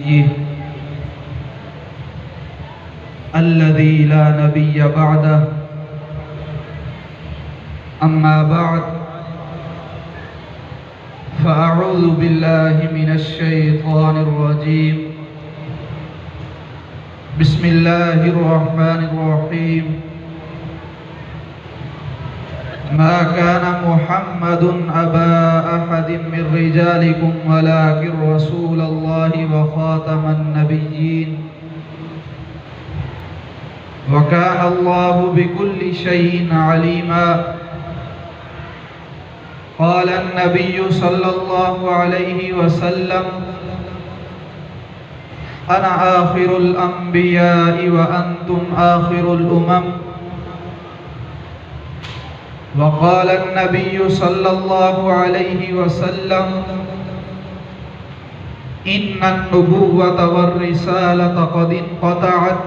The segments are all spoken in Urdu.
نبيه الذي لا نبي بعده. أما بعد فأعوذ بالله من الشيطان الرجيم. بسم الله الرحمن الرحيم. ما كان محمد أبا أحد من رجالكم ولكن رسول الله وخاتم النبيين وكان الله بكل شيء عليما. قال النبي صلى الله عليه وسلم: أنا آخر الأنبياء وأنتم آخر الأمم. وقال النبي صلى الله عليه وسلم: إن النبوة والرسالة قد انقطعت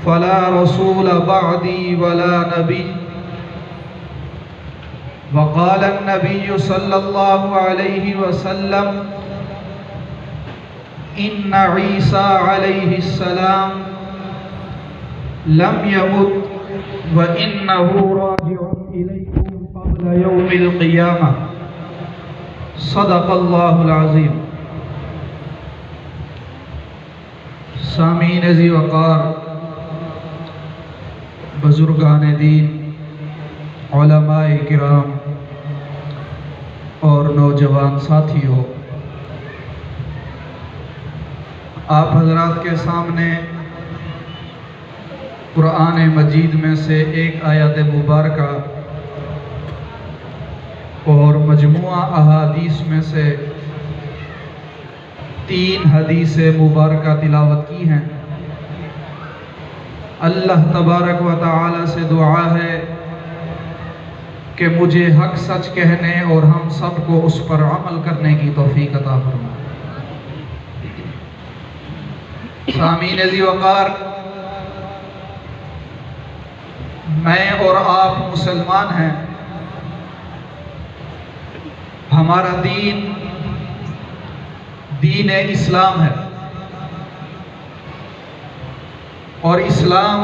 فلا رسول بعدي ولا نبي. وقال النبي صلى الله عليه وسلم: إن عيسى عليه السلام لم يمت وإنه راجع إليكم قبل يوم القيامة. صدق الله العظيم. سامعین ذی وقار، بزرگان دین، علماء کرام اور نوجوان ساتھیوں، آپ حضرات کے سامنے قرآن مجید میں سے ایک آیت مبارکہ اور مجموعہ احادیث میں سے 3 حدیث مبارکہ تلاوت کی ہیں۔ اللہ تبارک و تعالی سے دعا ہے کہ مجھے حق سچ کہنے اور ہم سب کو اس پر عمل کرنے کی توفیق عطا فرمائے۔ سامعین ذی وقار، میں اور آپ مسلمان ہیں۔ ہمارا دین دین اسلام ہے، اور اسلام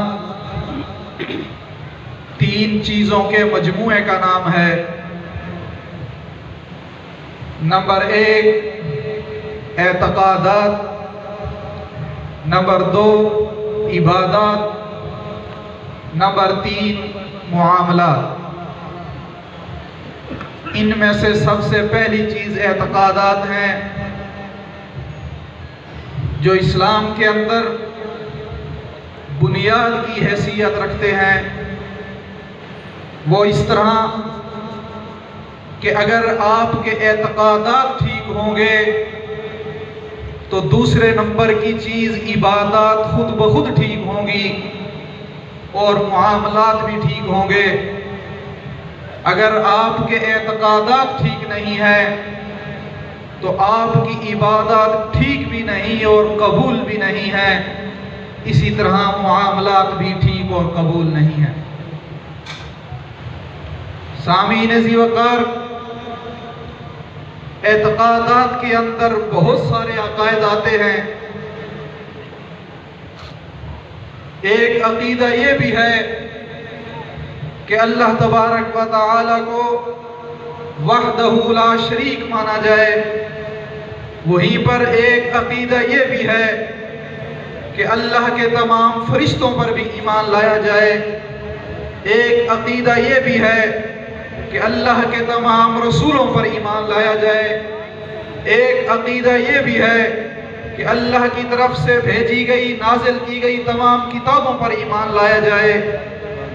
3 چیزوں کے مجموعے کا نام ہے۔ نمبر 1 اعتقادات، نمبر 2 عبادات، نمبر 3 معاملات۔ ان میں سے سب سے پہلی چیز اعتقادات ہیں، جو اسلام کے اندر بنیاد کی حیثیت رکھتے ہیں۔ وہ اس طرح کہ اگر آپ کے اعتقادات ٹھیک ہوں گے تو دوسرے نمبر کی چیز عبادات خود بخود ٹھیک ہوں گی اور معاملات بھی ٹھیک ہوں گے۔ اگر آپ کے اعتقادات ٹھیک نہیں ہیں تو آپ کی عبادات ٹھیک بھی نہیں اور قبول بھی نہیں ہے، اسی طرح معاملات بھی ٹھیک اور قبول نہیں ہیں۔ سامعین ذی وقار، اعتقادات کے اندر بہت سارے عقائد آتے ہیں۔ ایک عقیدہ یہ بھی ہے کہ اللہ تبارک و تعالی کو وحدہ لا شریک مانا جائے۔ وہیں پر ایک عقیدہ یہ بھی ہے کہ اللہ کے تمام فرشتوں پر بھی ایمان لایا جائے۔ ایک عقیدہ یہ بھی ہے کہ اللہ کے تمام رسولوں پر ایمان لایا جائے۔ ایک عقیدہ یہ بھی ہے کہ اللہ کی طرف سے بھیجی گئی، نازل کی گئی تمام کتابوں پر ایمان لایا جائے۔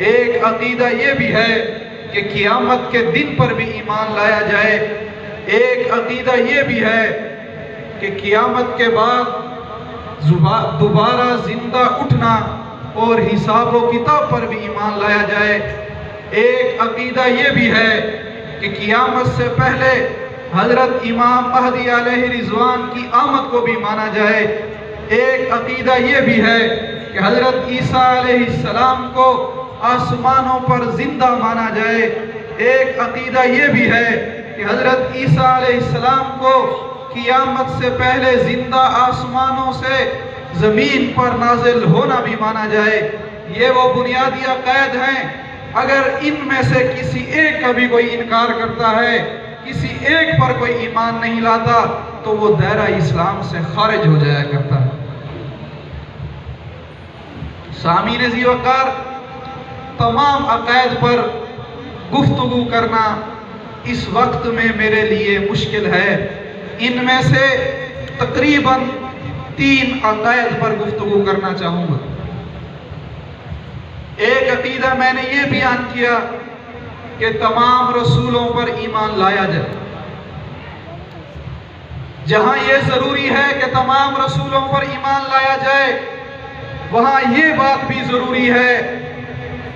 ایک عقیدہ یہ بھی ہے کہ قیامت کے دن پر بھی ایمان لایا جائے۔ ایک عقیدہ یہ بھی ہے کہ قیامت کے بعد دوبارہ زندہ اٹھنا اور حساب و کتاب پر بھی ایمان لایا جائے۔ ایک عقیدہ یہ بھی ہے کہ قیامت سے پہلے حضرت امام مہدی علیہ رضوان کی آمد کو بھی مانا جائے۔ ایک عقیدہ یہ بھی ہے کہ حضرت عیسیٰ علیہ السلام کو آسمانوں پر زندہ مانا جائے۔ ایک عقیدہ یہ بھی ہے کہ حضرت عیسیٰ علیہ السلام کو قیامت سے پہلے زندہ آسمانوں سے زمین پر نازل ہونا بھی مانا جائے۔ یہ وہ بنیادی عقائد ہیں، اگر ان میں سے کسی ایک کا بھی کوئی انکار کرتا ہے، کسی ایک پر کوئی ایمان نہیں لاتا، تو وہ دائرہ اسلام سے خارج ہو جایا کرتا ہے۔ سامعین ذی وقار، تمام عقائد پر گفتگو کرنا اس وقت میں میرے لیے مشکل ہے۔ ان میں سے تقریباً 3 عقائد پر گفتگو کرنا چاہوں گا۔ ایک عقیدہ میں نے یہ بیان کیا کہ تمام رسولوں پر ایمان لایا جائے۔ جہاں یہ ضروری ہے کہ تمام رسولوں پر ایمان لایا جائے، وہاں یہ بات بھی ضروری ہے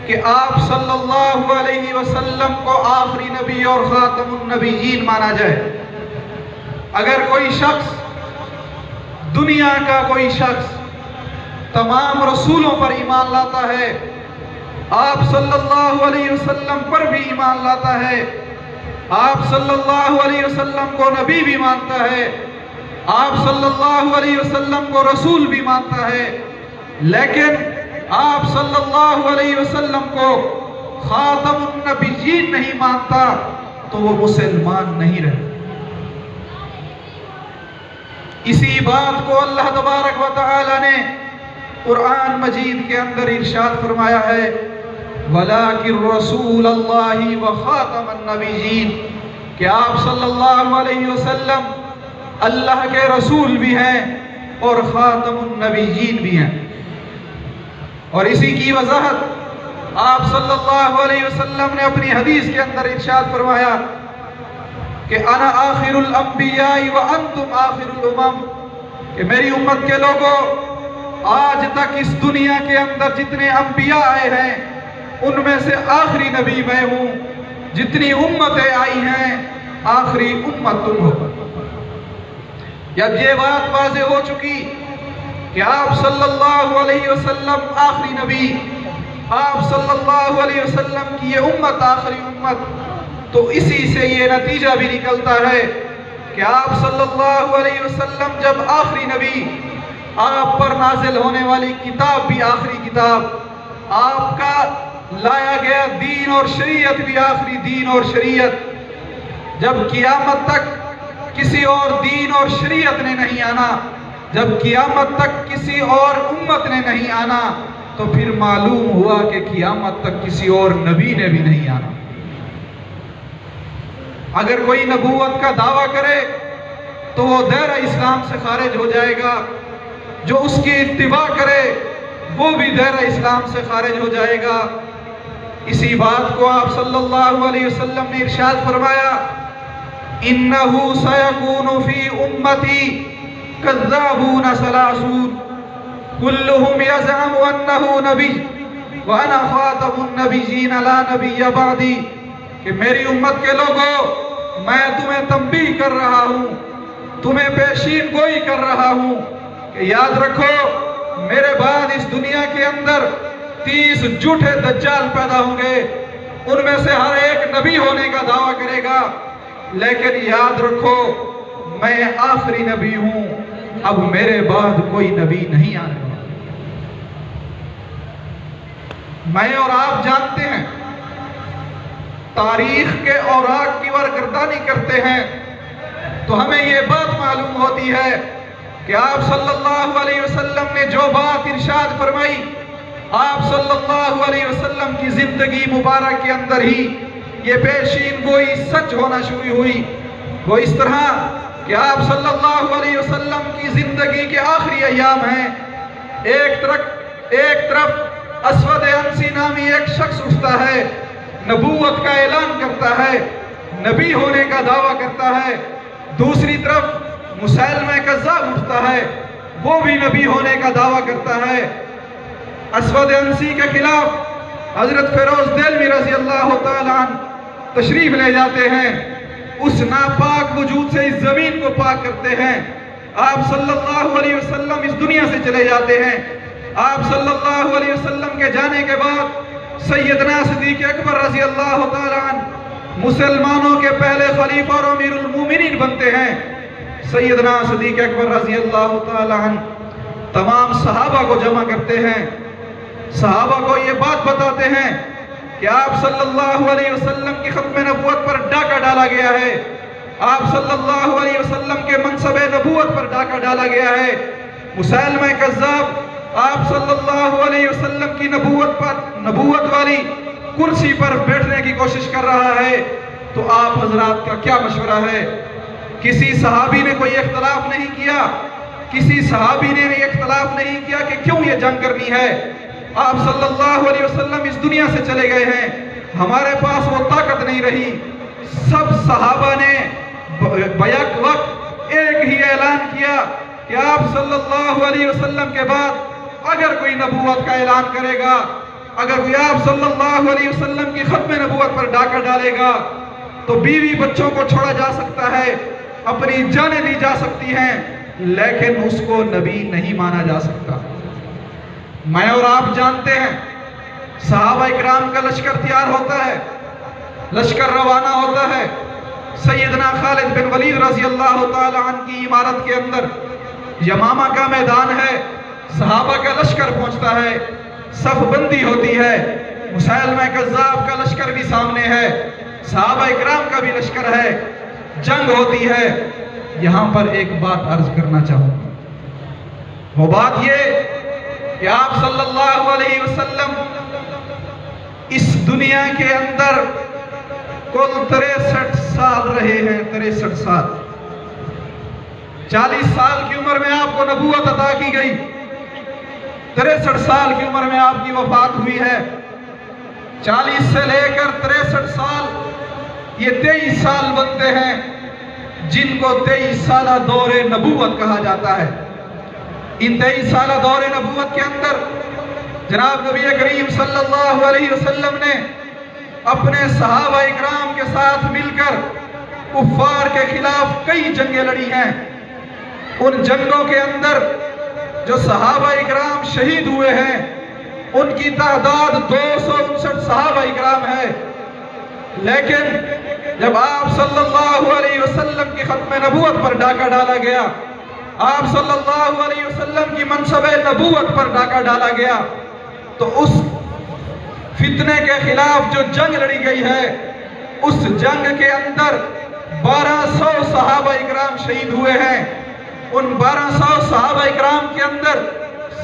کہ آپ صلی اللہ علیہ وسلم کو آخری نبی اور خاتم النبیین مانا جائے۔ اگر کوئی شخص، دنیا کا کوئی شخص تمام رسولوں پر ایمان لاتا ہے، آپ صلی اللہ علیہ وسلم پر بھی ایمان لاتا ہے، آپ صلی اللہ علیہ وسلم کو نبی بھی مانتا ہے، آپ صلی اللہ علیہ وسلم کو رسول بھی مانتا ہے، لیکن آپ صلی اللہ علیہ وسلم کو خاتم النبیین نہیں مانتا، تو وہ مسلمان نہیں رہتا۔ اسی بات کو اللہ تبارک و تعالی نے قرآن مجید کے اندر ارشاد فرمایا ہے، وَلَٰكِن رَّسُولَ اللَّهِ وَخَاتَمَ النَّبِيِّينَ، کہ آپ صلی اللہ علیہ وسلم اللہ کے رسول بھی ہیں اور خاتم النبیین بھی ہیں۔ اور اسی کی وضاحت آپ صلی اللہ علیہ وسلم نے اپنی حدیث کے اندر ارشاد فرمایا کہ انا آخر الانبیاء وانتم آخر الامم، کہ میری امت کے لوگوں، آج تک اس دنیا کے اندر جتنے انبیاء آئے ہیں ان میں سے آخری نبی میں ہوں، جتنی امتیں آئی ہیں آخری امت تم ہو۔ جب یہ بات واضح ہو چکی کہ آپ صلی اللہ علیہ وسلم آخری نبی، آپ صلی اللہ علیہ وسلم کی یہ امت آخری امت، تو اسی سے یہ نتیجہ بھی نکلتا ہے کہ آپ صلی اللہ علیہ وسلم جب آخری نبی، آپ پر نازل ہونے والی کتاب بھی آخری کتاب، آپ کا لایا گیا دین اور شریعت بھی آخری دین اور شریعت، جب قیامت تک کسی اور دین اور شریعت نے نہیں آنا، جب قیامت تک کسی اور امت نے نہیں آنا، تو پھر معلوم ہوا کہ قیامت تک کسی اور نبی نے بھی نہیں آنا۔ اگر کوئی نبوت کا دعویٰ کرے تو وہ دائرہ اسلام سے خارج ہو جائے گا، جو اس کی اتباع کرے وہ بھی دائرہ اسلام سے خارج ہو جائے گا۔ اسی بات کو آپ صلی اللہ علیہ وسلم نے ارشاد فرمایا، انہو سیکون فی امتی کذابون ثلاثون کلہم یزعم انہو نبی وانا خاتم النبیین لا نبی بعدی، کہ میری امت کے لوگوں، میں تمہیں تنبیہ کر رہا ہوں، تمہیں پیشین گوئی کر رہا ہوں کہ یاد رکھو میرے بعد اس دنیا کے اندر 30 جھوٹے دجال پیدا ہوں گے، ان میں سے ہر ایک نبی ہونے کا دعویٰ کرے گا، لیکن یاد رکھو میں آخری نبی ہوں، اب میرے بعد کوئی نبی نہیں آنے والا۔ میں اور آپ جانتے ہیں، تاریخ کے اوراق کی ورگردانی کرتے ہیں تو ہمیں یہ بات معلوم ہوتی ہے کہ آپ صلی اللہ علیہ وسلم نے جو بات ارشاد فرمائی، آپ صلی اللہ علیہ وسلم کی زندگی مبارک کے اندر ہی یہ پیشین گوئی سچ ہونا شروع ہوئی۔ وہ اس طرح کہ آپ صلی اللہ علیہ وسلم کی زندگی کے آخری ایام ہیں، ایک طرف اسود عنسی نامی ایک شخص اٹھتا ہے، نبوت کا اعلان کرتا ہے، نبی ہونے کا دعویٰ کرتا ہے، دوسری طرف مسیلمہ کذاب اٹھتا ہے، وہ بھی نبی ہونے کا دعویٰ کرتا ہے۔ اسود عنسی کے خلاف حضرت فیروز دہلوی رضی اللہ تعالیٰ عنہ تشریف لے جاتے ہیں، اس ناپاک وجود سے اس زمین کو پاک کرتے ہیں، آپ صلی اللہ علیہ وسلم اس دنیا سے چلے جاتے ہیں۔ آپ صلی اللہ علیہ وسلم کے جانے کے بعد سیدنا صدیق اکبر رضی اللہ تعالیٰ عنہ مسلمانوں کے پہلے خلیفہ اور امیر المومنین بنتے ہیں۔ سیدنا صدیق اکبر رضی اللہ تعالی عنہ تمام صحابہ کو جمع کرتے ہیں، صحابہ کو یہ بات بتاتے ہیں کہ آپ صلی اللہ علیہ وسلم کی ختم نبوت پر ڈاکہ ڈالا گیا ہے، آپ صلی اللہ علیہ وسلم کے منصب نبوت پر ڈاکہ ڈالا گیا ہے۔ مسیلمہ کذاب آپ صلی اللہ علیہ وسلم کی نبوت والی کرسی پر بیٹھنے کی کوشش کر رہا ہے، تو آپ حضرات کا کیا مشورہ ہے؟ کسی صحابی نے کوئی اختلاف نہیں کیا، کسی صحابی نے یہ اختلاف نہیں کیا کہ کیوں یہ جنگ کرنی ہے۔ آپ صلی اللہ علیہ وسلم اس دنیا سے چلے گئے ہیں، ہمارے پاس وہ طاقت نہیں رہی۔ سب صحابہ نے بیک وقت ایک ہی اعلان کیا کہ آپ صلی اللہ علیہ وسلم کے بعد اگر کوئی نبوت کا اعلان کرے گا، اگر کوئی آپ صلی اللہ علیہ وسلم کی ختم نبوت پر ڈاکہ ڈالے گا تو بیوی بچوں کو چھوڑا جا سکتا ہے، اپنی جانیں دی جا سکتی ہیں، لیکن اس کو نبی نہیں مانا جا سکتا۔ میں اور آپ جانتے ہیں صحابہ اکرام کا لشکر تیار ہوتا ہے، لشکر روانہ ہوتا ہے، سیدنا خالد بن ولید رضی اللہ تعالی عنہ کی عمارت کے اندر یمامہ کا میدان ہے، صحابہ کا لشکر پہنچتا ہے، صف بندی ہوتی ہے، مسیلمہ کذاب کا لشکر بھی سامنے ہے، صحابہ اکرام کا بھی لشکر ہے، جنگ ہوتی ہے۔ یہاں پر ایک بات عرض کرنا چاہوں گا، وہ بات یہ کہ آپ صلی اللہ علیہ وسلم اس دنیا کے اندر کل 63 سال رہے ہیں، 63 سال۔ 40 سال کی عمر میں آپ کو نبوت عطا کی گئی، 63 سال کی عمر میں آپ کی وفات ہوئی ہے۔ 40 سے لے کر 63 سال، یہ 23 سال بنتے ہیں جن کو 23 سالہ دور نبوت کہا جاتا ہے۔ ان 23 سالہ دور نبوت کے اندر جناب نبی کریم صلی اللہ علیہ وسلم نے اپنے صحابہ اکرام کے ساتھ مل کر کفار کے خلاف کئی جنگیں لڑی ہیں۔ ان جنگوں کے اندر جو صحابہ اکرام شہید ہوئے ہیں ان کی تعداد 259 صحابہ اکرام ہے، لیکن جب آپ صلی اللہ علیہ وسلم کی ختم نبوت پر ڈاکہ ڈالا گیا، آپ صلی اللہ علیہ وسلم کی منصب نبوت پر ڈاکہ ڈالا گیا، تو اس فتنے کے خلاف جو جنگ لڑی گئی ہے، اس جنگ کے اندر 1200 صحابہ اکرام شہید ہوئے ہیں۔ ان 1200 صحابہ اکرام کے اندر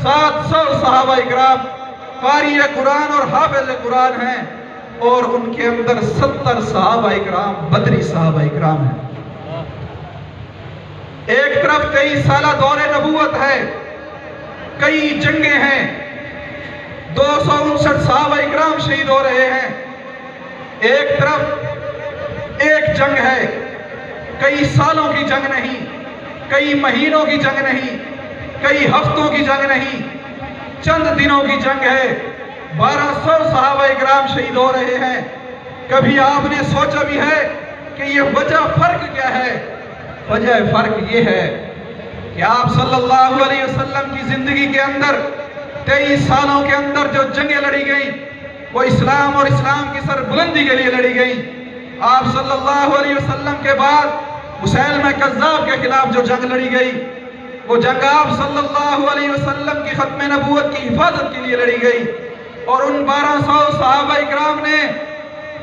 700 صحابہ اکرام قاری قرآن اور حافظ قرآن ہیں، اور ان کے اندر 70 صحابہ اکرام بدری صحابہ اکرام ہیں۔ ایک طرف 23 سالہ دور نبوت ہے، کئی جنگیں ہیں، 259 صحابہ اکرام شہید ہو رہے ہیں۔ ایک طرف ایک جنگ ہے، کئی سالوں کی جنگ نہیں، کئی مہینوں کی جنگ نہیں، کئی ہفتوں کی جنگ نہیں، چند دنوں کی جنگ ہے، 1200 صحابہ اکرام شہید ہو رہے ہیں۔ کبھی آپ نے سوچا بھی ہے کہ یہ وجہ فرق کیا ہے؟ وجہ فرق یہ ہے کہ آپ صلی اللہ علیہ وسلم کی زندگی کے اندر 23 سالوں کے اندر جو جنگیں لڑی گئیں وہ اسلام اور اسلام کی سربلندی کے لیے لڑی گئیں۔ آپ صلی اللہ علیہ وسلم کے بعد مسیلمہ کذاب کے خلاف جو جنگ لڑی گئی، وہ جنگ آپ صلی اللہ علیہ وسلم کی ختم نبوت کی حفاظت کے لیے لڑی گئی، اور ان 1200 صحابہ اکرام نے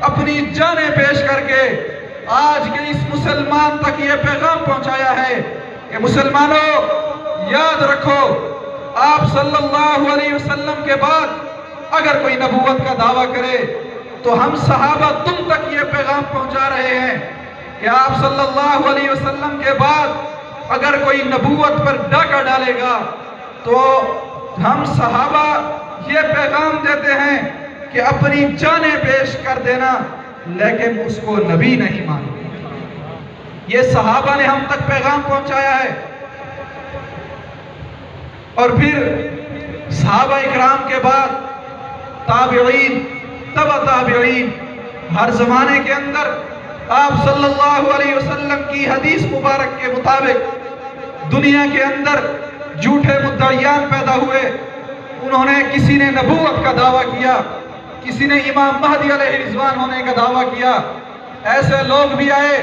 اپنی جانیں پیش کر کے آج کے اس مسلمان تک یہ پیغام پہنچایا ہے کہ مسلمانوں یاد رکھو، آپ صلی اللہ علیہ وسلم کے بعد اگر کوئی نبوت کا دعویٰ کرے تو ہم صحابہ تم تک یہ پیغام پہنچا رہے ہیں کہ آپ صلی اللہ علیہ وسلم کے بعد اگر کوئی نبوت پر ڈاکہ ڈالے گا تو ہم صحابہ یہ پیغام دیتے ہیں کہ اپنی جانیں پیش کر دینا، لیکن اس کو نبی نہیں ماننا۔ یہ صحابہ نے ہم تک پیغام پہنچایا ہے۔ اور پھر صحابہ اکرام کے بعد تابعین، تبع تابعین، ہر زمانے کے اندر آپ صلی اللہ علیہ وسلم کی حدیث مبارک کے مطابق دنیا کے اندر جھوٹے مدعیان پیدا ہوئے۔ انہوں نے کسی نے نبوت کا دعویٰ کیا، کسی نے امام مہدی علیہ رضوان ہونے کا دعویٰ کیا، ایسے لوگ بھی آئے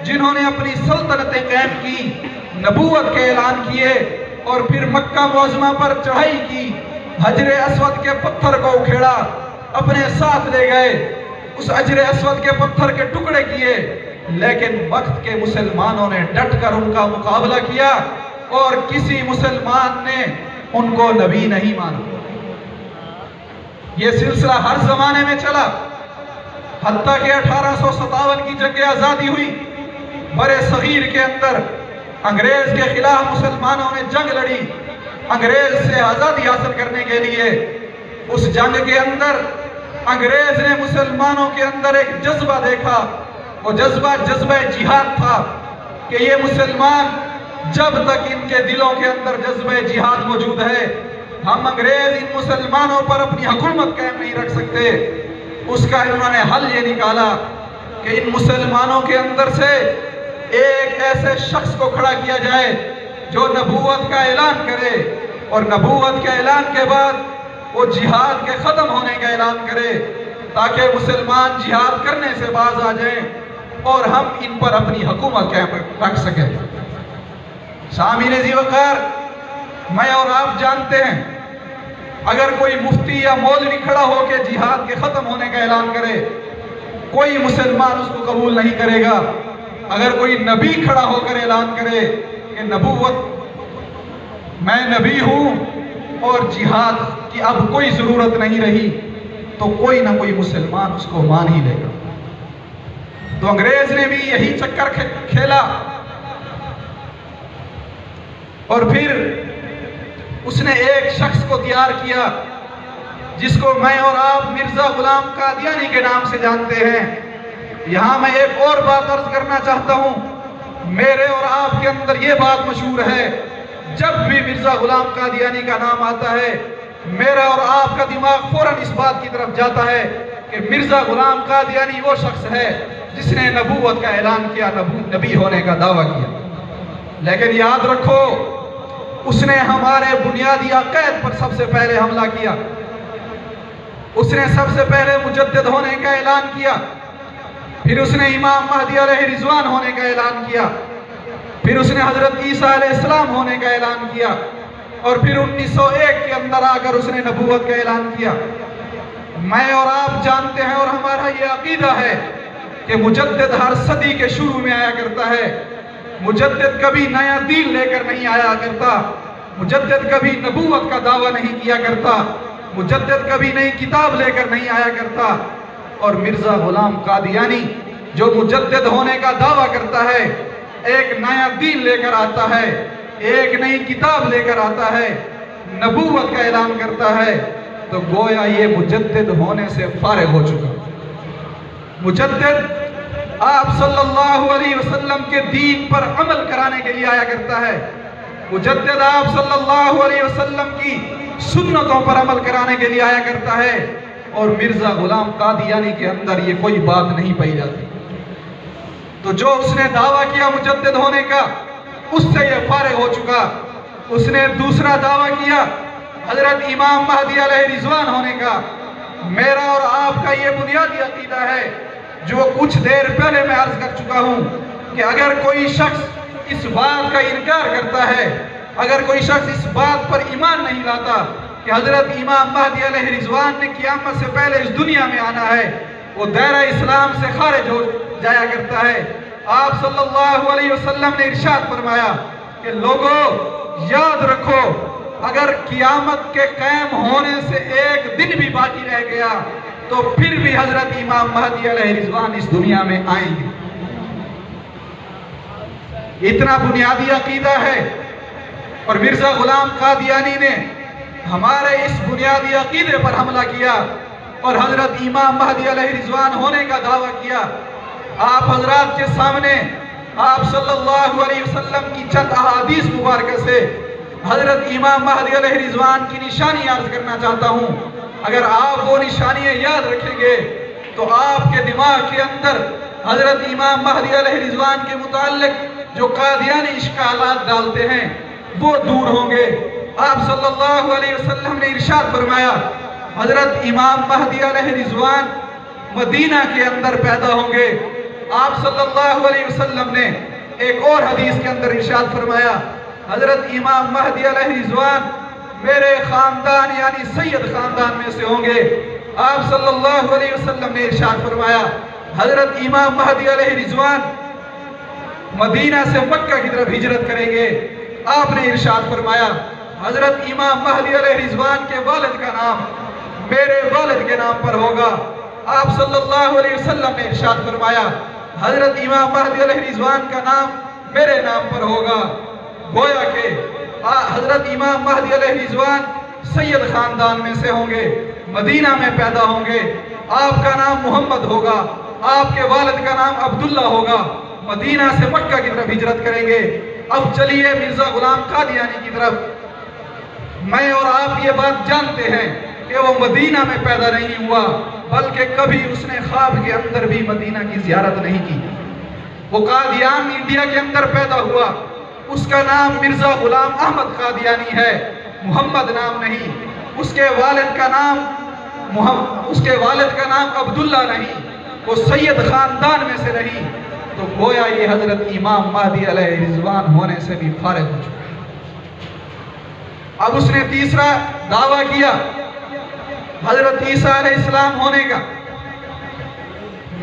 جنہوں نے اپنی سلطنتیں قائم کی، نبوت کے اعلان کیے اور پھر مکہ معظمہ پر چڑھائی کی، حجر اسود کے پتھر کو اکھیڑا، اپنے ساتھ لے گئے، اس حجر اسود کے پتھر کے ٹکڑے کیے، لیکن وقت کے مسلمانوں نے ڈٹ کر ان کا مقابلہ کیا اور کسی مسلمان نے ان کو نبی نہیں مانا۔ یہ سلسلہ ہر زمانے میں چلا، حتیٰ کہ 1857 کی جنگ آزادی ہوئی، برے صغیر کے اندر انگریز کے خلاف مسلمانوں نے جنگ لڑی انگریز سے آزادی حاصل کرنے کے لیے۔ اس جنگ کے اندر انگریز نے مسلمانوں کے اندر ایک جذبہ دیکھا، وہ جذبہ جہاد تھا کہ یہ مسلمان جب تک ان کے دلوں کے اندر جذبہ جہاد موجود ہے، ہم انگریز ان مسلمانوں پر اپنی حکومت قائم نہیں رکھ سکتے۔ اس کا انہوں نے حل یہ نکالا کہ ان مسلمانوں کے اندر سے ایک ایسے شخص کو کھڑا کیا جائے جو نبوت کا اعلان کرے، اور نبوت کے اعلان کے بعد وہ جہاد کے ختم ہونے کا اعلان کرے، تاکہ مسلمان جہاد کرنے سے باز آ جائیں اور ہم ان پر اپنی حکومت قائم رکھ سکیں۔ سامعین ذی وقار، میں اور آپ جانتے ہیں اگر کوئی مفتی یا مولوی کھڑا ہو کے جہاد کے ختم ہونے کا اعلان کرے، کوئی مسلمان اس کو قبول نہیں کرے گا۔ اگر کوئی نبی کھڑا ہو کر اعلان کرے کہ نبوت میں نبی ہوں اور جہاد کی اب کوئی ضرورت نہیں رہی، تو کوئی نہ کوئی مسلمان اس کو مان ہی لے گا۔ تو انگریز نے بھی یہی چکر کھیلا، اور پھر اس نے ایک شخص کو تیار کیا جس کو میں اور آپ مرزا غلام قادیانی کے نام سے جانتے ہیں۔ یہاں میں ایک اور بات عرض کرنا چاہتا ہوں، میرے اور آپ کے اندر یہ بات مشہور ہے، جب بھی مرزا غلام قادیانی کا نام آتا ہے میرا اور آپ کا دماغ فوراً اس بات کی طرف جاتا ہے کہ مرزا غلام قادیانی وہ شخص ہے جس نے نبوت کا اعلان کیا، نبی ہونے کا دعویٰ کیا۔ لیکن یاد رکھو، اس نے ہمارے بنیادی عقائد پر سب سے پہلے حملہ کیا۔ اس نے سب سے پہلے مجدد ہونے کا اعلان کیا، پھر اس نے امام مہدی علیہ رضوان ہونے کا اعلان کیا، پھر اس نے حضرت عیسیٰ علیہ السلام ہونے کا اعلان کیا، اور پھر 1901 کے اندر آ کر اس نے نبوت کا اعلان کیا۔ میں اور آپ جانتے ہیں اور ہمارا یہ عقیدہ ہے کہ مجدد ہر صدی کے شروع میں آیا کرتا ہے۔ مجدد کبھی نیا دین لے کر نہیں آیا کرتا، مجدد کبھی نبوت کا دعویٰ نہیں کیا کرتا، مجدد کبھی نئی کتاب لے کر نہیں آیا کرتا۔ اور مرزا غلام قادیانی جو مجدد ہونے کا دعویٰ کرتا ہے، ایک نیا دین لے کر آتا ہے، ایک نئی کتاب لے کر آتا ہے، نبوت کا اعلان کرتا ہے، تو گویا یہ مجدد ہونے سے فارغ ہو چکا۔ مجدد آپ صلی اللہ علیہ وسلم کے دین پر عمل کرانے کے لیے آیا کرتا ہے، مجدد آپ صلی اللہ علیہ وسلم کی سنتوں پر عمل کرانے کے لیے آیا کرتا ہے، اور مرزا غلام قادیانی کے اندر یہ کوئی بات نہیں پائی جاتی۔ تو جو اس نے دعویٰ کیا مجدد ہونے کا، اس سے یہ فارغ ہو چکا۔ اس نے دوسرا دعویٰ کیا حضرت امام مہدی علیہ رضوان ہونے کا۔ میرا اور آپ کا یہ بنیادی عقیدہ ہے جو کچھ دیر پہلے میں عرض کر چکا ہوں کہ اگر کوئی شخص اس بات کا انکار کرتا ہے، اگر کوئی شخص اس بات پر ایمان نہیں لاتا کہ حضرت امام مہدی علیہ رضوان نے قیامت سے پہلے اس دنیا میں آنا ہے، وہ دائرہ اسلام سے خارج ہو جایا کرتا ہے۔ آپ صلی اللہ علیہ وسلم نے ارشاد فرمایا کہ لوگوں یاد رکھو، اگر قیامت کے قائم ہونے سے ایک دن بھی باقی رہ گیا تو پھر بھی حضرت امام مہدی علیہ رضوان اس دنیا میں آئیں گے۔ اتنا بنیادی عقیدہ ہے، اور مرزا غلام قادیانی نے ہمارے اس بنیادی عقیدے پر حملہ کیا اور حضرت امام مہدی علیہ رضوان ہونے کا دعویٰ کیا۔ آپ حضرات کے سامنے آپ صلی اللہ علیہ وسلم کی چند احادیث مبارکہ سے حضرت امام مہدی علیہ رضوان کی نشانی عرض کرنا چاہتا ہوں۔ اگر آپ وہ نشانیاں یاد رکھیں گے تو آپ کے دماغ کے اندر حضرت امام مہدی علیہ رضوان کے متعلق جو قادیانی اشکالات ڈالتے ہیں وہ دور ہوں گے۔ آپ صلی اللہ علیہ وسلم نے ارشاد فرمایا حضرت امام مہدی علیہ رضوان مدینہ کے اندر پیدا ہوں گے۔ آپ صلی اللہ علیہ وسلم نے ایک اور حدیث کے اندر ارشاد فرمایا حضرت امام مہدی علیہ رضوان میرے خاندان یعنی سید خاندان میں سے ہوں گے۔ آپ صلی اللہ علیہ وسلم نے ارشاد فرمایا حضرت امام مہدی علیہ رضوان مدینہ سے مکہ کی طرف ہجرت کریں گے۔ آپ نے ارشاد فرمایا حضرت امام مہدی علیہ رضوان کے والد کا نام میرے والد کے نام پر ہوگا۔ آپ صلی اللہ علیہ وسلم نے ارشاد فرمایا حضرت امام مہدی علیہ رضوان کا نام میرے نام پر ہوگا۔ گویا کہ حضرت امام مہدی علیہ رضوان سید خاندان میں سے ہوں گے، مدینہ میں پیدا ہوں گے۔ آپ کا نام محمد ہوگا، آپ کے والد کا نام عبداللہ ہوگا۔ مدینہ سے مکہ کی طرف ہجرت کریں گے۔ اب چلیے مرزا غلام قادیانی کی طرف۔ میں اور آپ یہ بات جانتے ہیں کہ وہ مدینہ میں پیدا نہیں ہوا، بلکہ کبھی اس نے خواب کے اندر بھی مدینہ کی زیارت نہیں کی۔ وہ قادیان انڈیا کے اندر پیدا ہوا، اس کا نام مرزا غلام احمد قادیانی ہے، محمد نام نہیں۔ اس کے والد کا نام عبداللہ نہیں، وہ سید خاندان میں سے نہیں۔ تو گویا یہ حضرت امام مہدی علیہ رضوان ہونے سے بھی فارغ ہو چکا ہے۔ اب اس نے تیسرا دعویٰ کیا حضرت عیسیٰ علیہ السلام ہونے کا۔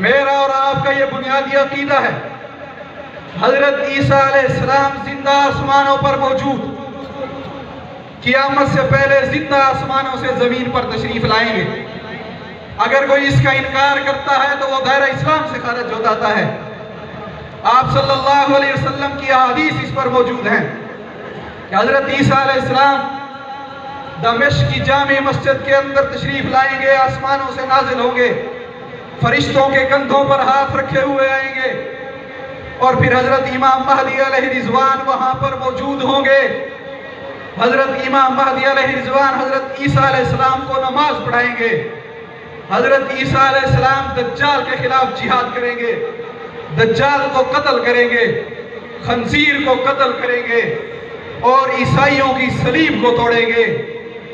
میرا اور آپ کا یہ بنیادی عقیدہ ہے حضرت عیسیٰ علیہ السلام زندہ آسمانوں پر موجود، قیامت سے پہلے زندہ آسمانوں سے زمین پر تشریف لائیں گے۔ اگر کوئی اس کا انکار کرتا ہے تو وہ دائرہ اسلام سے خارج ہو جاتا ہے۔ آپ صلی اللہ علیہ وسلم کی احادیث اس پر موجود ہیں کہ حضرت عیسیٰ علیہ السلام دمشق کی جامع مسجد کے اندر تشریف لائیں گے، آسمانوں سے نازل ہوں گے، فرشتوں کے کندھوں پر ہاتھ رکھے ہوئے آئیں گے، اور پھر حضرت امام مہدی علیہ رضوان وہاں پر موجود ہوں گے۔ حضرت امام مہدی علیہ رضوان حضرت عیسیٰ علیہ السلام کو نماز پڑھائیں گے۔ حضرت عیسیٰ علیہ السلام دجال کے خلاف جہاد کریں گے، دجال کو قتل کریں گے، خنزیر کو قتل کریں گے، اور عیسائیوں کی صلیب کو توڑیں گے۔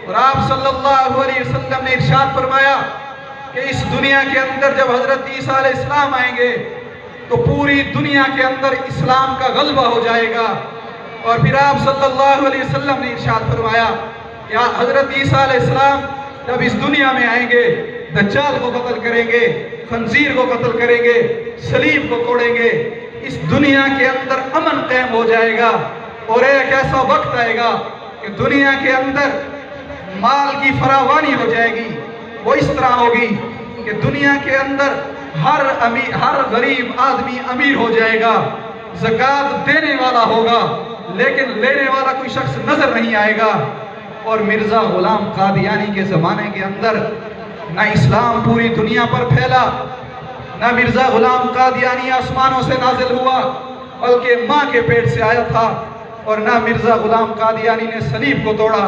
اور آپ صلی اللہ علیہ وسلم نے ارشاد فرمایا کہ اس دنیا کے اندر جب حضرت عیسیٰ علیہ السلام آئیں گے تو پوری دنیا کے اندر اسلام کا غلبہ ہو جائے گا۔ اور پھر آپ صلی اللہ علیہ وسلم نے ارشاد فرمایا کہ حضرت عیسیٰ علیہ السلام جب اس دنیا میں آئیں گے دجال کو قتل کریں گے، خنزیر کو قتل کریں گے، صلیب کو توڑیں گے، اس دنیا کے اندر امن قائم ہو جائے گا۔ اور ایک ایسا وقت آئے گا کہ دنیا کے اندر مال کی فراوانی ہو جائے گی، وہ اس طرح ہوگی کہ دنیا کے اندر ہر غریب آدمی امیر ہو جائے گا، زکوٰۃ دینے والا ہوگا لیکن لینے والا کوئی شخص نظر نہیں آئے گا۔ اور مرزا غلام قادیانی کے زمانے کے اندر نہ اسلام پوری دنیا پر پھیلا، نہ مرزا غلام قادیانی آسمانوں سے نازل ہوا بلکہ ماں کے پیٹ سے آیا تھا، اور نہ مرزا غلام قادیانی نے صلیب کو توڑا،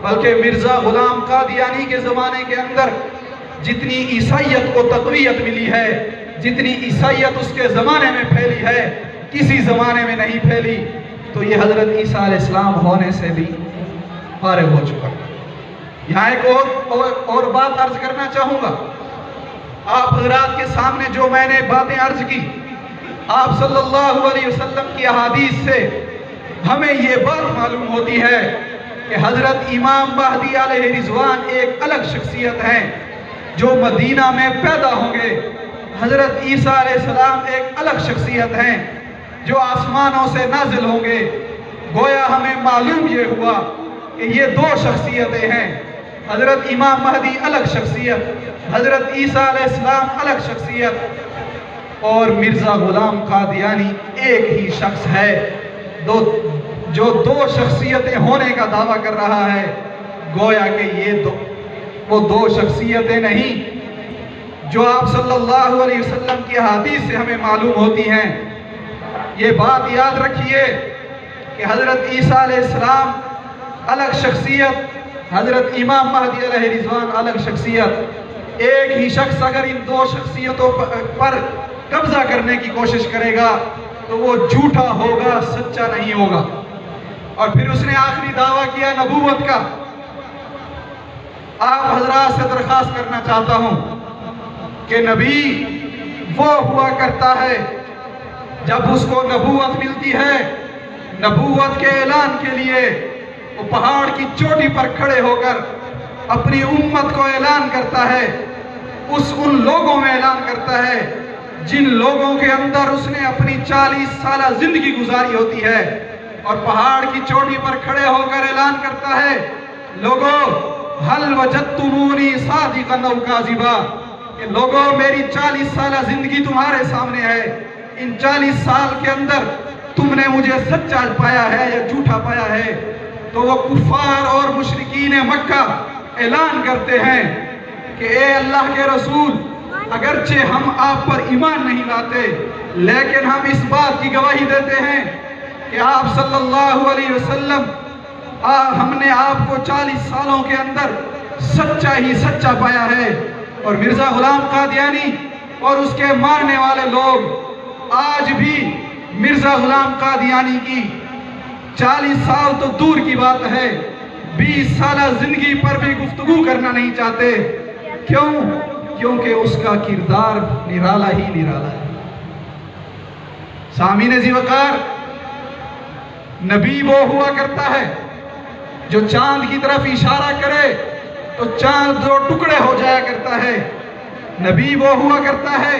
بلکہ مرزا غلام قادیانی کے زمانے کے اندر جتنی عیسائیت کو تقویت ملی ہے، جتنی عیسائیت اس کے زمانے میں پھیلی ہے کسی زمانے میں نہیں پھیلی۔ تو یہ حضرت عیسیٰ علیہ السلام ہونے سے بھی فارغ ہو چکا۔ یہاں ایک اور بات عرض کرنا چاہوں گا۔ آپ حضرات کے سامنے جو میں نے باتیں عرض کی، آپ صلی اللہ علیہ وسلم کی احادیث سے ہمیں یہ بات معلوم ہوتی ہے کہ حضرت امام مہدی علیہ رضوان ایک الگ شخصیت ہیں جو مدینہ میں پیدا ہوں گے۔ حضرت عیسیٰ علیہ السلام ایک الگ شخصیت ہیں جو آسمانوں سے نازل ہوں گے۔ گویا ہمیں معلوم یہ ہوا کہ یہ دو شخصیتیں ہیں، حضرت امام مہدی الگ شخصیت، حضرت عیسیٰ علیہ السلام الگ شخصیت، اور مرزا غلام قادیانی ایک ہی شخص ہے جو دو شخصیتیں ہونے کا دعویٰ کر رہا ہے۔ گویا کہ یہ وہ دو شخصیتیں نہیں جو آپ صلی اللہ علیہ وسلم کی حدیث سے ہمیں معلوم ہوتی ہیں۔ یہ بات یاد رکھیے کہ حضرت عیسیٰ علیہ السلام الگ شخصیت، حضرت امام مہدی علیہ رضوان الگ شخصیت۔ ایک ہی شخص اگر ان دو شخصیتوں پر قبضہ کرنے کی کوشش کرے گا تو وہ جھوٹا ہوگا، سچا نہیں ہوگا۔ اور پھر اس نے آخری دعویٰ کیا نبوت کا۔ آپ حضرات سے درخواست کرنا چاہتا ہوں کہ نبی وہ ہوا کرتا ہے جب اس کو نبوت ملتی ہے، نبوت کے اعلان کے لیے وہ پہاڑ کی چوٹی پر کھڑے ہو کر اپنی امت کو اعلان کرتا ہے، ان لوگوں میں اعلان کرتا ہے جن لوگوں کے اندر اس نے اپنی 40 سالہ زندگی گزاری ہوتی ہے، اور پہاڑ کی چوٹی پر کھڑے ہو کر اعلان کرتا ہے، لوگوں حل وجدتمونی صادقا او کاذبا، کہ لوگوں میری 40 سالہ زندگی تمہارے سامنے ہے، ان 40 سال کے اندر تم نے مجھے سچا پایا ہے یا جھوٹا پایا ہے؟ تو وہ کفار اور مشرکین مکہ اعلان کرتے ہیں کہ اے اللہ کے رسول، اگرچہ ہم آپ پر ایمان نہیں لاتے، لیکن ہم اس بات کی گواہی دیتے ہیں کہ آپ صلی اللہ علیہ وسلم، ہم نے آپ کو 40 سالوں کے اندر سچا ہی سچا پایا ہے۔ اور مرزا غلام قادیانی اور اس کے ماننے والے لوگ آج بھی مرزا غلام قادیانی کی 40 سال تو دور کی بات ہے، 20 سالہ زندگی پر بھی گفتگو کرنا نہیں چاہتے۔ کیوں؟ کیونکہ اس کا کردار نرالا ہی نرالا ہے۔ سامعین ذی وقار، نبی وہ ہوا کرتا ہے جو چاند کی طرف اشارہ کرے تو چاند 2 ٹکڑے ہو جایا کرتا ہے۔ نبی وہ ہوا کرتا ہے،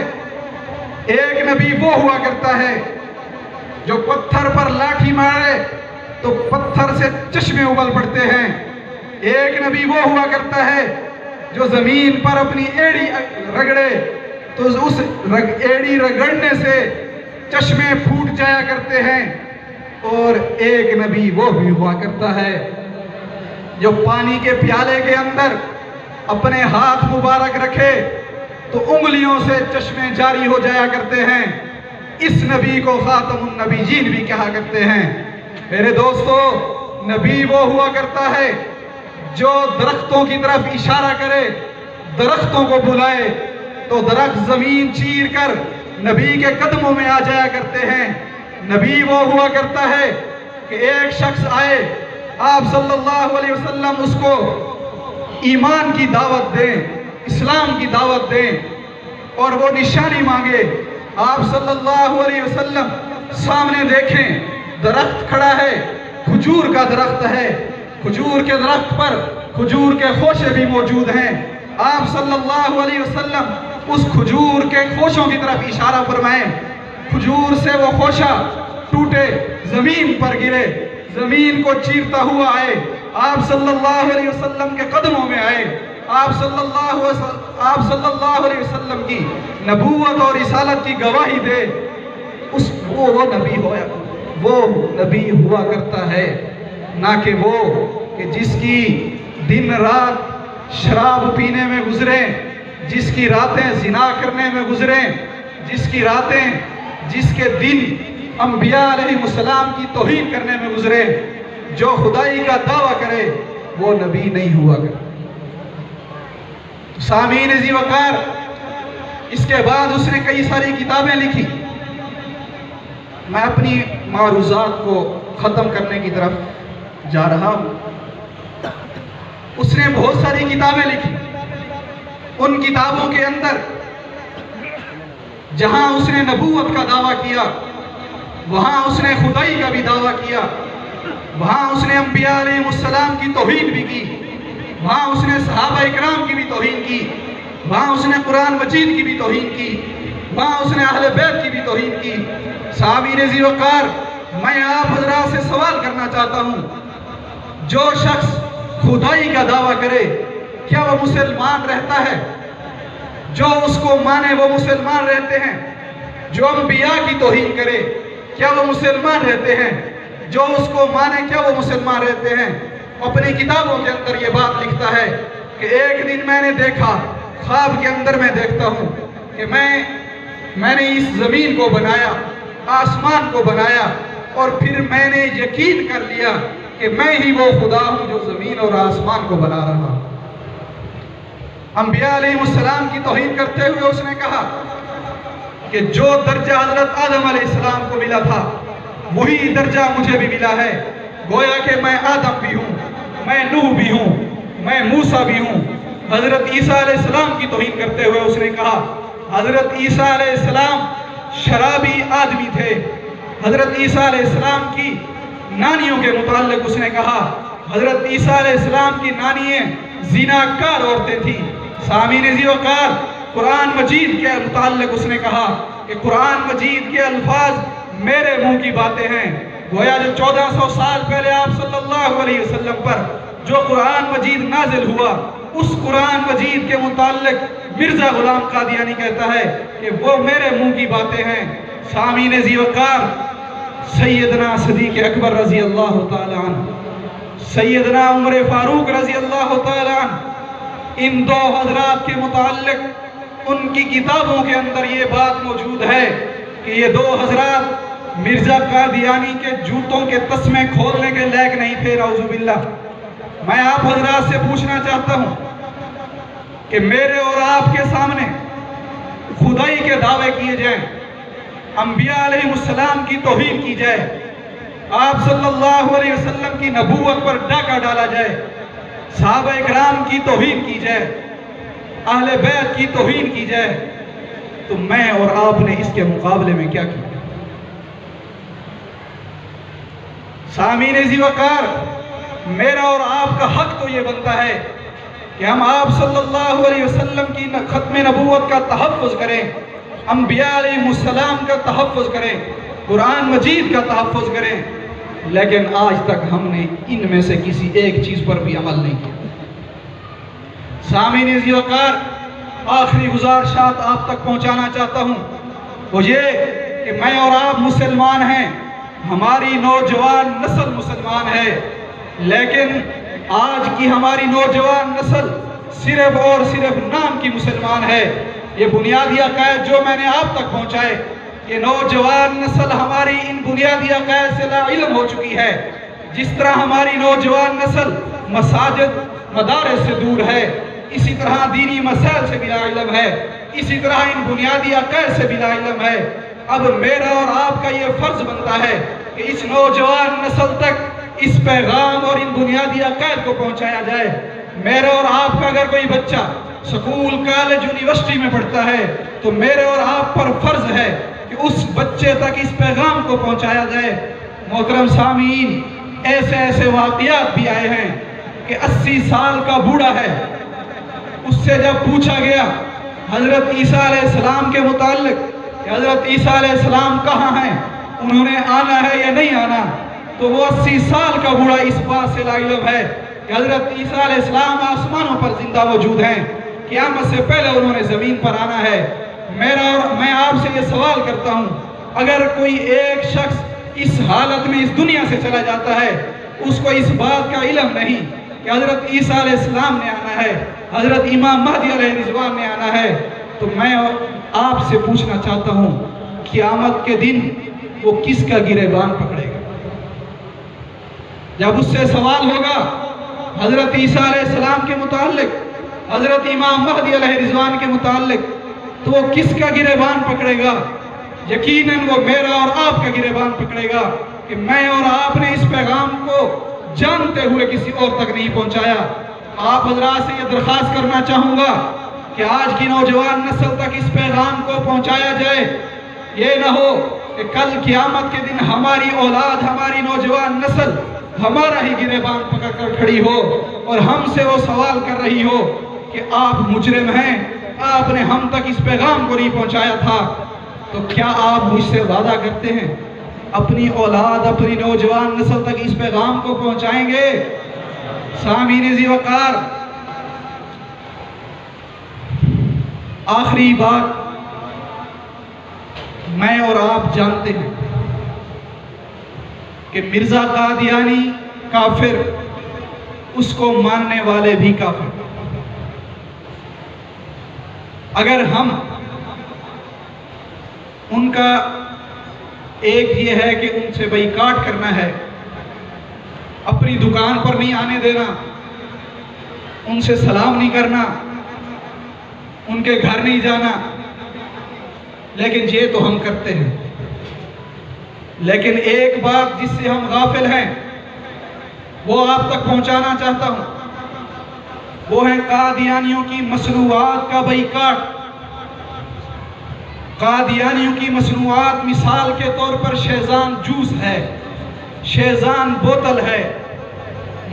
ایک نبی وہ ہوا کرتا ہے جو پتھر پر لاٹھی مارے تو پتھر سے چشمے ابل پڑتے ہیں۔ ایک نبی وہ ہوا کرتا ہے جو زمین پر اپنی ایڑی رگڑے تو اس ایڑی رگڑنے سے چشمے پھوٹ جایا کرتے ہیں۔ اور ایک نبی وہ بھی ہوا کرتا ہے جو پانی کے پیالے کے اندر اپنے ہاتھ مبارک رکھے تو انگلیوں سے چشمے جاری ہو جایا کرتے ہیں۔ اس نبی کو خاتم النبیین بھی کہا کرتے ہیں۔ میرے دوستو، نبی وہ ہوا کرتا ہے جو درختوں کی طرف اشارہ کرے، درختوں کو بلائے تو درخت زمین چیر کر نبی کے قدموں میں آ جایا کرتے ہیں۔ نبی وہ ہوا کرتا ہے کہ ایک شخص آئے، آپ صلی اللہ علیہ وسلم اس کو ایمان کی دعوت دیں، اسلام کی دعوت دیں، اور وہ نشانی مانگے۔ آپ صلی اللہ علیہ وسلم سامنے دیکھیں، درخت کھڑا ہے، کھجور کا درخت ہے، کھجور کے درخت پر کھجور کے خوشے بھی موجود ہیں۔ آپ صلی اللہ علیہ وسلم اس کھجور کے خوشوں کی طرف اشارہ فرمائیں، کھجور سے وہ خوشہ ٹوٹے، زمین پر گرے، زمین کو چیرتا ہوا آئے، آپ صلی اللہ علیہ وسلم کے قدموں میں آئے، آپ صلی اللہ علیہ وسلم کی نبوت اور رسالت کی گواہی دے۔ وہ نبی ہوا کرتا ہے، نہ کہ وہ کہ جس کی دن رات شراب پینے میں گزریں، جس کی راتیں زنا کرنے میں گزریں، جس کے دن انبیاء علیہ السلام کی توہین کرنے میں گزرے، جو خدائی کا دعویٰ کرے، وہ نبی نہیں ہوا کرتا۔ سامعین ذی وقار، اس کے بعد اس نے کئی ساری کتابیں لکھی۔ میں اپنی معروضات کو ختم کرنے کی طرف جا رہا ہوں۔ اس نے بہت ساری کتابیں لکھی۔ ان کتابوں کے اندر جہاں اس نے نبوت کا دعویٰ کیا، وہاں اس نے خدائی کا بھی دعویٰ کیا، وہاں اس نے انبیاء علیہ السلام کی توہین بھی کی، وہاں اس نے صحابہ اکرام کی بھی توہین کی، وہاں اس نے قرآن مجید کی بھی توہین کی، وہاں اس نے اہل بیت کی بھی توہین کی۔ سامعین ذی وقار، میں آپ حضرات سے سوال کرنا چاہتا ہوں، جو شخص خدائی کا دعویٰ کرے، کیا وہ مسلمان رہتا ہے؟ جو اس کو مانے وہ مسلمان رہتے ہیں؟ جو انبیاء کی توہین کرے، کیا وہ مسلمان رہتے ہیں؟ جو اس کو مانے، کیا وہ مسلمان رہتے ہیں؟ اپنی کتابوں کے اندر یہ بات لکھتا ہے کہ ایک دن میں نے دیکھا، خواب کے اندر میں دیکھتا ہوں کہ میں نے اس زمین کو بنایا، آسمان کو بنایا، اور پھر میں نے یقین کر لیا کہ میں ہی وہ خدا ہوں جو زمین اور آسمان کو بنا رہا ہوں۔ انبیاء علیہ السلام کی توہین کرتے ہوئے اس نے کہا کہ جو درجہ حضرت آدم علیہ السلام کو ملا تھا، وہی درجہ مجھے بھی ملا ہے۔ گویا کہ میں آدم بھی ہوں، میں نوح بھی ہوں، میں موسیٰ بھی ہوں۔ حضرت عیسیٰ علیہ السلام کی توہین کرتے ہوئے اس نے کہا، حضرت عیسیٰ علیہ السلام شرابی آدمی تھے۔ حضرت عیسیٰ علیہ السلام کی نانیوں کے متعلق اس نے کہا، حضرت عیسیٰ علیہ السلام کی نانیاں زناکار عورتیں تھیں۔ سامعین عزیز وقار، قرآن مجید کے متعلق اس نے کہا کہ قرآن مجید کے الفاظ میرے منہ کی باتیں ہیں۔ گویا جو 1400 سال پہلے آپ صلی اللہ علیہ وسلم پر جو قرآن مجید نازل ہوا، اس قرآن مجید کے متعلق مرزا غلام قادیانی کہتا ہے کہ وہ میرے منہ کی باتیں ہیں۔ سامعین عزیز وقار، سیدنا صدیق اکبر رضی اللہ تعالیٰ عنہ، سیدنا عمر فاروق رضی اللہ تعالیٰ عنہ، ان دو حضرات کے متعلق ان کی کتابوں کے اندر یہ بات موجود ہے کہ یہ دو حضرات مرزا قادیانی کے جوتوں کے تسمے کھولنے کے لائق نہیں تھے، نعوذ باللہ۔ میں آپ حضرات سے پوچھنا چاہتا ہوں کہ میرے اور آپ کے سامنے خدائی کے دعوے کیے جائیں، انبیاء علیہ السلام کی توہین کی جائے، آپ صلی اللہ علیہ وسلم کی نبوت پر ڈاکہ ڈالا جائے، صحابہ اکرام کی توہین کی جائے، اہل بیت کی توہین کی جائے، تو میں اور آپ نے اس کے مقابلے میں کیا کیا؟ سامعین عزیز وقار، میرا اور آپ کا حق تو یہ بنتا ہے کہ ہم آپ صلی اللہ علیہ وسلم کی ختم نبوت کا تحفظ کریں، انبیاء علیہ السلام کا تحفظ کریں، قرآن مجید کا تحفظ کریں، لیکن آج تک ہم نے ان میں سے کسی ایک چیز پر بھی عمل نہیں کیا۔ سامعین عزیز وقار، آخری گزارشات آپ تک پہنچانا چاہتا ہوں، وہ یہ کہ میں اور آپ مسلمان ہیں، ہماری نوجوان نسل مسلمان ہے، لیکن آج کی ہماری نوجوان نسل صرف اور صرف نام کی مسلمان ہے۔ یہ بنیادی عقائد جو میں نے آپ تک پہنچائے، یہ نوجوان نسل ہماری ان بنیادی عقائد سے لا علم ہو چکی ہے۔ جس طرح ہماری نوجوان نسل مساجد مدارس سے دور ہے، اسی طرح دینی مسائل سے بھی لا علم ہے، اسی طرح ان بنیادی عقائد سے بھی لا علم ہے۔ اب میرا اور آپ کا یہ فرض بنتا ہے کہ اس نوجوان نسل تک اس پیغام اور ان بنیادی عقائد کو پہنچایا جائے۔ میرا اور آپ کا اگر کوئی بچہ سکول، کالج، یونیورسٹی میں پڑھتا ہے تو میرے اور آپ پر فرض ہے کہ اس بچے تک اس پیغام کو پہنچایا جائے۔ محترم سامعین، ایسے واقعات بھی آئے ہیں کہ 80 سال کا بوڑھا ہے، اس سے جب پوچھا گیا حضرت عیسیٰ علیہ السلام کے متعلق کہ حضرت عیسیٰ علیہ السلام کہاں ہیں، انہوں نے آنا ہے یا نہیں آنا، تو وہ 80 سال کا بوڑھا اس بات سے لا علم ہے کہ حضرت عیسیٰ علیہ السلام آسمانوں پر زندہ موجود ہیں، قیامت سے پہلے انہوں نے زمین پر آنا ہے۔ میں آپ سے یہ سوال کرتا ہوں، اگر کوئی ایک شخص اس حالت میں اس دنیا سے چلا جاتا ہے، اس کو اس بات کا علم نہیں کہ حضرت عیسیٰ علیہ السلام نے آنا ہے، حضرت امام مہدی علیہ رضوان نے آنا ہے، تو میں آپ سے پوچھنا چاہتا ہوں، قیامت کے دن وہ کس کا گریبان پکڑے گا؟ جب اس سے سوال ہوگا حضرت عیسیٰ علیہ السلام کے متعلق، حضرت امام مہدی علیہ رضوان کے متعلق، تو وہ کس کا گریبان پکڑے گا؟ یقیناً وہ میرا اور آپ کا گریبان پکڑے گا کہ میں اور آپ نے اس پیغام کو جانتے ہوئے کسی اور تک نہیں پہنچایا۔ آپ حضرات سے یہ درخواست کرنا چاہوں گا کہ آج کی نوجوان نسل تک اس پیغام کو پہنچایا جائے۔ یہ نہ ہو کہ کل قیامت کے دن ہماری اولاد، ہماری نوجوان نسل ہمارا ہی گریبان پکڑ کر کھڑی ہو اور ہم سے وہ سوال کر رہی ہو کہ آپ مجرم ہیں، آپ نے ہم تک اس پیغام کو نہیں پہنچایا تھا۔ تو کیا آپ مجھ سے وعدہ کرتے ہیں اپنی اولاد، اپنی نوجوان نسل تک اس پیغام کو پہنچائیں گے؟ سامعین ذی وقار، آخری بات، میں اور آپ جانتے ہیں کہ مرزا قادیانی کافر، اس کو ماننے والے بھی کافر۔ اگر ہم ان کا ایک یہ ہے کہ ان سے بائیکاٹ کرنا ہے، اپنی دکان پر نہیں آنے دینا، ان سے سلام نہیں کرنا، ان کے گھر نہیں جانا، لیکن یہ تو ہم کرتے ہیں۔ لیکن ایک بات جس سے ہم غافل ہیں وہ آپ تک پہنچانا چاہتا ہوں، وہ ہے قادیانیوں کی مصنوعات کا بائیکاٹ۔ قادیانیوں کی مصنوعات مثال کے طور پر شیزان جوس ہے، شیزان بوتل ہے،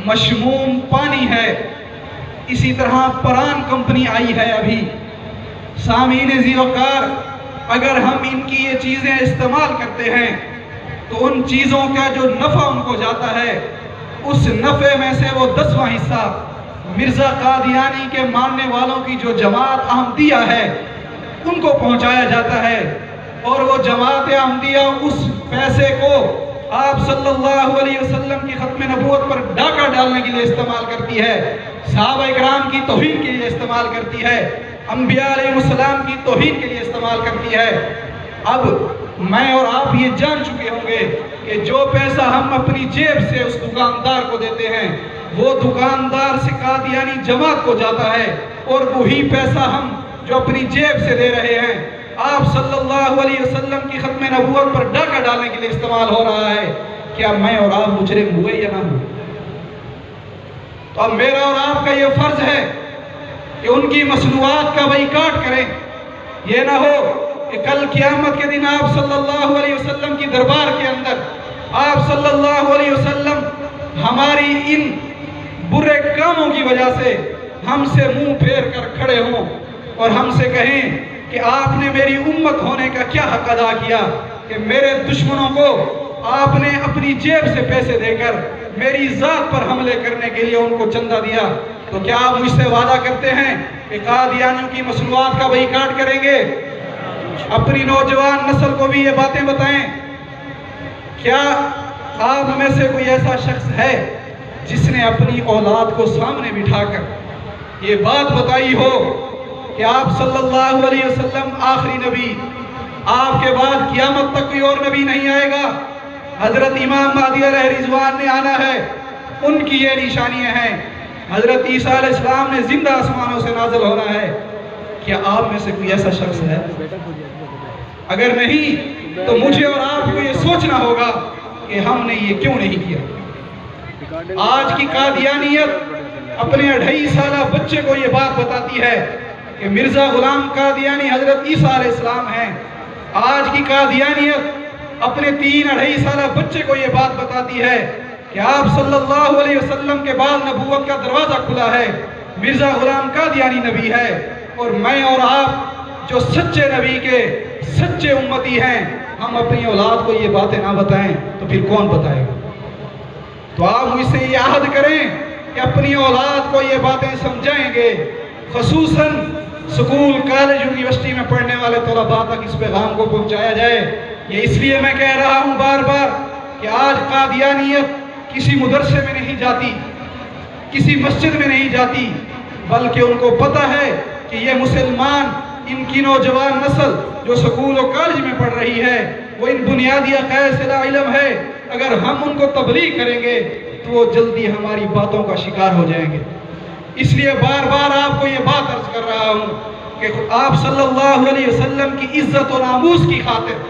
مشموم پانی ہے، اسی طرح پران کمپنی آئی ہے ابھی۔ سامعین ذی وقار، اگر ہم ان کی یہ چیزیں استعمال کرتے ہیں تو ان چیزوں کا جو نفع ان کو جاتا ہے، اس نفع میں سے وہ 10واں حصہ مرزا قادیانی کے ماننے والوں کی جو جماعت احمدیہ ہے ان کو پہنچایا جاتا ہے، اور وہ جماعت احمدیہ اس پیسے کو آپ صلی اللہ علیہ وسلم کی ختم نبوت پر ڈاکہ ڈالنے کے لیے استعمال کرتی ہے، صحابہ اکرام کی توہین کے لیے استعمال کرتی ہے، انبیاء علیہ السلام کی توہین کے لیے استعمال کرتی ہے۔ اب میں اور آپ یہ جان چکے ہوں گے کہ جو پیسہ ہم اپنی جیب سے اس دکاندار کو دیتے ہیں وہ دکاندار سے قادیانی جماعت کو جاتا ہے، اور وہی پیسہ ہم جو اپنی جیب سے دے رہے ہیں آپ صلی اللہ علیہ وسلم کی ختم نبوت پر ڈاکہ ڈالنے کے لیے استعمال ہو رہا ہے۔ کیا میں اور آپ مجرم ہوئے یا نہ ہوئے؟ تو اب میرا اور آپ کا یہ فرض ہے کہ ان کی مصنوعات کا بائیکاٹ کریں۔ یہ نہ ہو کہ کل قیامت کے دن آپ صلی اللہ علیہ وسلم کی دربار کے اندر آپ صلی اللہ علیہ وسلم ہماری ان برے کاموں کی وجہ سے ہم سے منہ پھیر کر کھڑے ہوں اور ہم سے کہیں کہ آپ نے میری امت ہونے کا کیا حق ادا کیا کہ میرے دشمنوں کو آپ نے اپنی جیب سے پیسے دے کر میری ذات پر حملے کرنے کے لیے ان کو چندہ دیا۔ تو کیا آپ مجھ سے وعدہ کرتے ہیں کہ قادیانیوں کی مصنوعات کا بائیکاٹ کریں گے؟ اپنی نوجوان نسل کو بھی یہ باتیں بتائیں۔ کیا آپ میں سے کوئی ایسا شخص ہے جس نے اپنی اولاد کو سامنے بٹھا کر یہ بات بتائی ہو کہ آپ صلی اللہ علیہ وسلم آخری نبی، آپ کے بعد قیامت تک کوئی اور نبی نہیں آئے گا، حضرت امام مہدی علیہ رضوان نے آنا ہے، ان کی یہ نشانیاں ہیں، حضرت عیسیٰ علیہ السلام نے زندہ آسمانوں سے نازل ہونا ہے؟ کیا آپ میں سے کوئی ایسا شخص ہے؟ اگر نہیں تو مجھے اور آپ کو یہ سوچنا ہوگا کہ ہم نے یہ کیوں نہیں کیا۔ آج کی قادیانیت اپنے 2.5 سالہ بچے کو یہ بات بتاتی ہے کہ مرزا غلام قادیانی حضرت عیسیٰ علیہ السلام ہیں۔ آج کی قادیانیت اپنے 3-2.5 سالہ بچے کو یہ بات بتاتی ہے کہ آپ صلی اللہ علیہ وسلم کے بعد نبوت کا دروازہ کھلا ہے، مرزا غلام قادیانی نبی ہے، اور میں اور آپ جو سچے نبی کے سچے امتی ہیں ہم اپنی اولاد کو یہ باتیں نہ بتائیں تو پھر کون بتائے گا؟ تو آپ مجھ سے یہ عہد کریں کہ اپنی اولاد کو یہ باتیں سمجھائیں گے، خصوصاً سکول، کالج، یونیورسٹی میں پڑھنے والے طلباء تک اس پیغام کو پہنچایا جائے۔ یہ اس لیے میں کہہ رہا ہوں بار بار کہ آج قادیانیت کسی مدرسے میں نہیں جاتی، کسی مسجد میں نہیں جاتی، بلکہ ان کو پتہ ہے کہ یہ مسلمان، ان کی نوجوان نسل جو سکول و کالج میں پڑھ رہی ہے وہ ان بنیادی عقائد سے لا علم ہے۔ اگر ہم ان کو تبلیغ کریں گے تو وہ جلدی ہماری باتوں کا شکار ہو جائیں گے۔ اس لیے بار بار آپ کو یہ بات عرض کر رہا ہوں کہ آپ صلی اللہ علیہ وسلم کی عزت و ناموس کی خاطر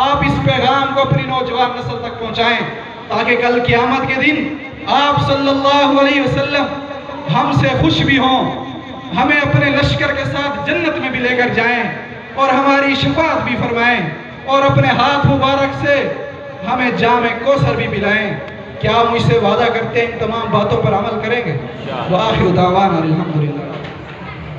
آپ اس پیغام کو اپنی نوجوان نسل تک پہنچائیں، تاکہ کل قیامت کے دن آپ صلی اللہ علیہ وسلم ہم سے خوش بھی ہوں، ہمیں اپنے لشکر کے ساتھ جنت میں بھی لے کر جائیں اور ہماری شفاعت بھی فرمائیں، اور اپنے ہاتھ مبارک سے ہمیں جام کوثر بھی پلائیں۔ کیا آپ مجھ سے وعدہ کرتے ہیں ان تمام باتوں پر عمل کریں گے؟ وآخر دعوانا الحمدللہ۔